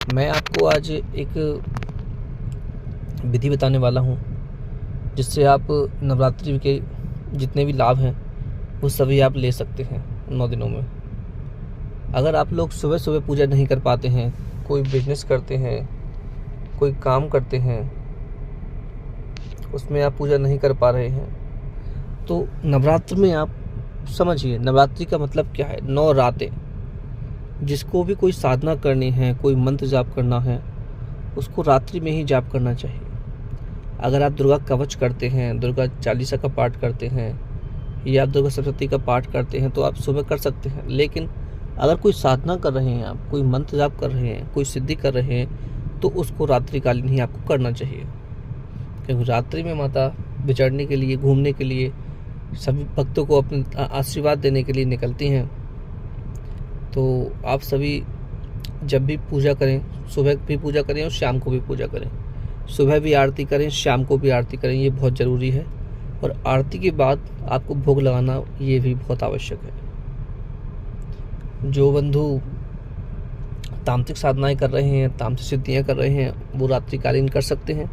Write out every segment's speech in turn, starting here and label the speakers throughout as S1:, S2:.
S1: मैं आपको आज एक विधि बताने वाला हूँ जिससे आप नवरात्रि के जितने भी लाभ हैं वो सभी आप ले सकते हैं 9 दिनों में। अगर आप लोग सुबह सुबह पूजा नहीं कर पाते हैं, कोई बिजनेस करते हैं, कोई काम करते हैं, उसमें आप पूजा नहीं कर पा रहे हैं, तो नवरात्र में आप समझिए नवरात्रि का मतलब क्या है। 9 रातें जिसको भी कोई साधना करनी है, कोई मंत्र जाप करना है, उसको रात्रि में ही जाप करना चाहिए। अगर आप दुर्गा कवच करते हैं, दुर्गा चालीसा का पाठ करते हैं या आप दुर्गा सप्तशती का पाठ करते हैं तो आप सुबह कर सकते हैं। लेकिन अगर कोई साधना कर रहे हैं, आप कोई मंत्र जाप कर रहे हैं, कोई सिद्धि कर रहे हैं, तो उसको रात्रिकालीन ही आपको करना चाहिए। क्योंकि रात्रि में माता विचरने के लिए, घूमने के लिए, सभी भक्तों को अपने आशीर्वाद देने के लिए निकलती हैं। तो आप सभी जब भी पूजा करें, सुबह भी पूजा करें और शाम को भी पूजा करें। सुबह भी आरती करें, शाम को भी आरती करें, ये बहुत ज़रूरी है। और आरती के बाद आपको भोग लगाना ये भी बहुत आवश्यक है। जो बंधु तांत्रिक साधनाएं कर रहे हैं, तांत्रिक सिद्धियां कर रहे हैं, वो रात्रिकालीन कर सकते हैं।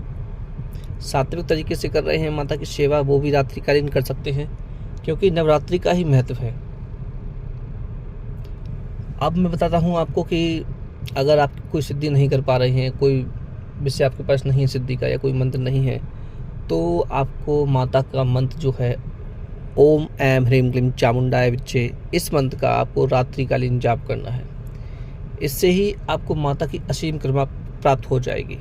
S1: सात्विक तरीके से कर रहे हैं माता की सेवा, वो भी रात्रिकालीन कर सकते हैं, क्योंकि नवरात्रि का ही महत्व है। अब मैं बताता हूँ आपको कि अगर आप कोई सिद्धि नहीं कर पा रहे हैं, कोई विषय आपके पास नहीं है सिद्धि का, या कोई मंत्र नहीं है, तो आपको माता का मंत्र जो है ओम ऐं ह्रीं क्लीं चामुंडाय विच्चे, इस मंत्र का आपको रात्रिकालीन जाप करना है। इससे ही आपको माता की असीम कृपा प्राप्त हो जाएगी,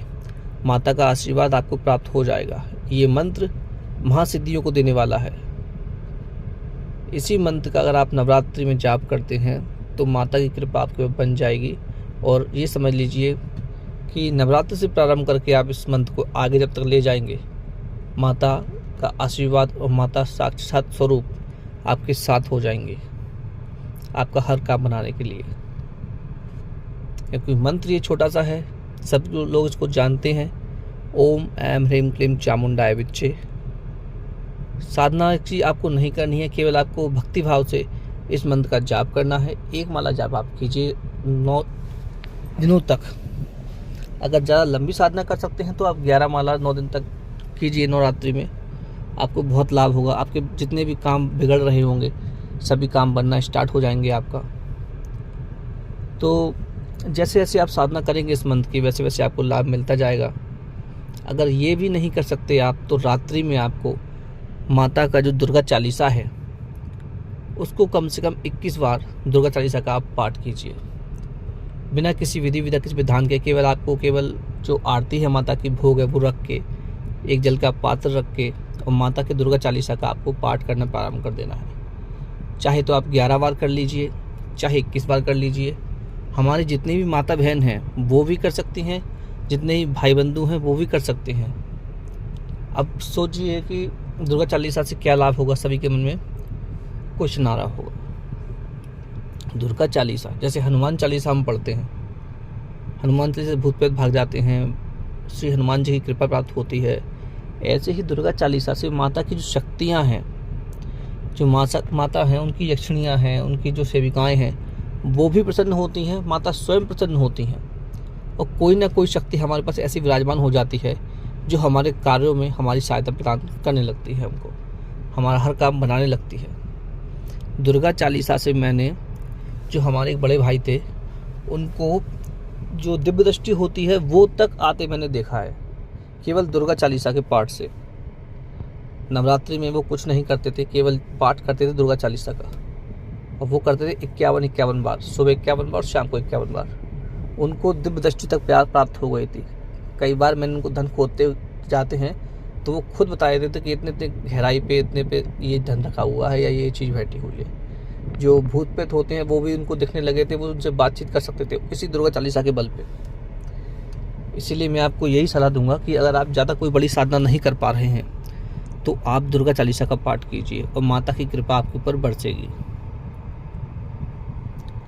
S1: माता का आशीर्वाद आपको प्राप्त हो जाएगा। ये मंत्र महासिद्धियों को देने वाला है। इसी मंत्र का अगर आप नवरात्रि में जाप करते हैं तो माता की कृपा आपके ऊपर बन जाएगी। और ये समझ लीजिए कि नवरात्र से प्रारंभ करके आप इस मंत्र को आगे जब तक ले जाएंगे, माता का आशीर्वाद और माता साक्षात स्वरूप आपके साथ हो जाएंगे आपका हर काम बनाने के लिए। क्योंकि मंत्र ये छोटा सा है, सब लोग इसको जानते हैं। ओम ऐं ह्रीं क्लीं चामुंडाय विच्चे। साधना की आपको नहीं करनी है, केवल आपको भक्ति भाव से इस मंत्र का जाप करना है। एक माला जाप आप कीजिए 9 दिनों तक। अगर ज़्यादा लंबी साधना कर सकते हैं तो आप 11 माला 9 दिन तक कीजिए। नवरात्रि में आपको बहुत लाभ होगा। आपके जितने भी काम बिगड़ रहे होंगे सभी काम बनना स्टार्ट हो जाएंगे आपका। तो जैसे जैसे आप साधना करेंगे इस मंत्र की, वैसे वैसे आपको लाभ मिलता जाएगा। अगर ये भी नहीं कर सकते आप, तो रात्रि में आपको माता का जो दुर्गा चालीसा है उसको कम से कम 21 बार दुर्गा चालीसा का आप पाठ कीजिए, बिना किसी विधि किसी विधान के। केवल जो आरती है माता की, भोग है, वो रख के, एक जल का पात्र रख के और माता के दुर्गा चालीसा का आपको पाठ करना प्रारंभ कर देना है। चाहे तो आप 11 बार कर लीजिए, चाहे 21 बार कर लीजिए। हमारी जितनी भी माता बहन हैं वो भी कर सकती हैं, जितने ही भाई बंधु हैं वो भी कर सकते हैं। अब सोचिए कि दुर्गा चालीसा से क्या लाभ होगा। सभी के मन में क्वेश्चन आ रहा होगा। दुर्गा चालीसा जैसे हनुमान चालीसा हम पढ़ते हैं, हनुमान चालीसा से भूत प्रेत भाग जाते हैं, श्री हनुमान जी की कृपा प्राप्त होती है। ऐसे ही दुर्गा चालीसा से माता की जो शक्तियाँ हैं, जो माता हैं, उनकी यक्षिणियाँ हैं, उनकी जो सेविकाएं हैं, वो भी प्रसन्न होती हैं, माता स्वयं प्रसन्न होती हैं। और कोई ना कोई शक्ति हमारे पास ऐसी विराजमान हो जाती है जो हमारे कार्यों में हमारी सहायता प्रदान करने लगती है, हमको हमारा हर काम बनाने लगती है। दुर्गा चालीसा से मैंने, जो हमारे एक बड़े भाई थे, उनको जो दिव्य दृष्टि होती है वो तक आते मैंने देखा है, केवल दुर्गा चालीसा के पाठ से। नवरात्रि में वो कुछ नहीं करते थे, केवल पाठ करते थे दुर्गा चालीसा का, और वो करते थे 51 बार, सुबह 51 बार, शाम को 51 बार। उनको दिव्य दृष्टि तक प्यार प्राप्त हो गई थी। कई बार मैंने उनको धन खोदते जाते हैं तो वो खुद बताए देते कि इतने इतने गहराई पे, इतने पे ये धन रखा हुआ है या ये चीज़ बैठी हुई है। जो भूत प्रेत होते हैं वो भी उनको दिखने लगे थे, वो उनसे बातचीत कर सकते थे इसी दुर्गा चालीसा के बल पे। इसीलिए मैं आपको यही सलाह दूंगा कि अगर आप ज़्यादा कोई बड़ी साधना नहीं कर पा रहे हैं तो आप दुर्गा चालीसा का पाठ कीजिए और माता की कृपा आपके ऊपर बरसेगी।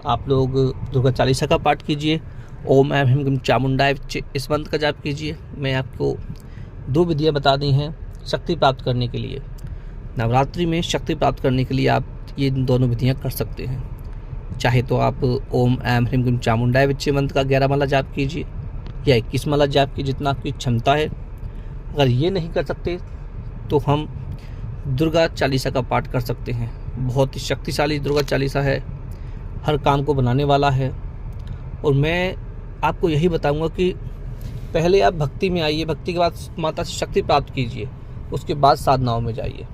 S1: आप लोग दुर्गा चालीसा का पाठ कीजिए, ओम ऐं ह्रीं क्लीं चामुंडाय विच्चे, इस मंत्र का जाप कीजिए। मैं आपको 2 विधियाँ बता दी हैं शक्ति प्राप्त करने के लिए। नवरात्रि में शक्ति प्राप्त करने के लिए आप ये दोनों विधियाँ कर सकते हैं। चाहे तो आप ओम ऐम ह्रीम क्लीम चामुंडाय विच्चे मंत्र का 11 माला जाप कीजिए या 21 माला जाप की, जितना आपकी क्षमता है। अगर ये नहीं कर सकते तो हम दुर्गा चालीसा का पाठ कर सकते हैं। बहुत ही शक्तिशाली दुर्गा चालीसा है, हर काम को बनाने वाला है। और मैं आपको यही बताऊंगा कि पहले आप भक्ति में आइए, भक्ति के बाद माता से शक्ति प्राप्त कीजिए, उसके बाद साधनाओं में जाइए।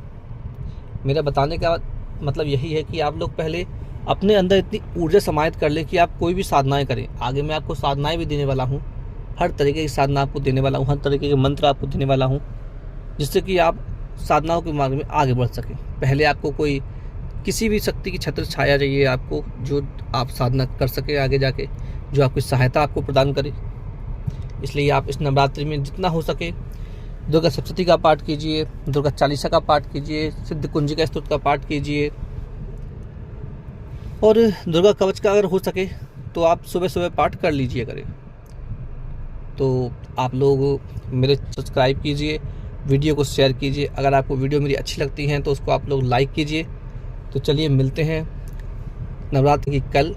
S1: मेरा बताने का मतलब यही है कि आप लोग पहले अपने अंदर इतनी ऊर्जा समाहित कर ले कि आप कोई भी साधनाएं करें। आगे मैं आपको साधनाएं भी देने वाला हूँ, हर तरीके की साधना आपको देने वाला हूँ, हर तरीके के मंत्र आपको देने वाला हूँ, जिससे कि आप साधनाओं के मार्ग में आगे बढ़ सकें। पहले आपको कोई किसी भी शक्ति की छत्र छाया चाहिए आपको, जो आप साधना कर सके आगे जाके, जो आपकी सहायता आपको प्रदान करे। इसलिए आप इस नवरात्रि में जितना हो सके दुर्गा सप्तशती का पाठ कीजिए, दुर्गा चालीसा का पाठ कीजिए, सिद्ध कुंजिका स्तोत्र का पाठ कीजिए, और दुर्गा कवच का अगर हो सके तो आप सुबह सुबह पाठ कर लीजिए करें। तो आप लोग मेरे सब्सक्राइब कीजिए, वीडियो को शेयर कीजिए। अगर आपको वीडियो मेरी अच्छी लगती है तो उसको आप लोग लाइक कीजिए। तो चलिए मिलते हैं नवरात्रि की कल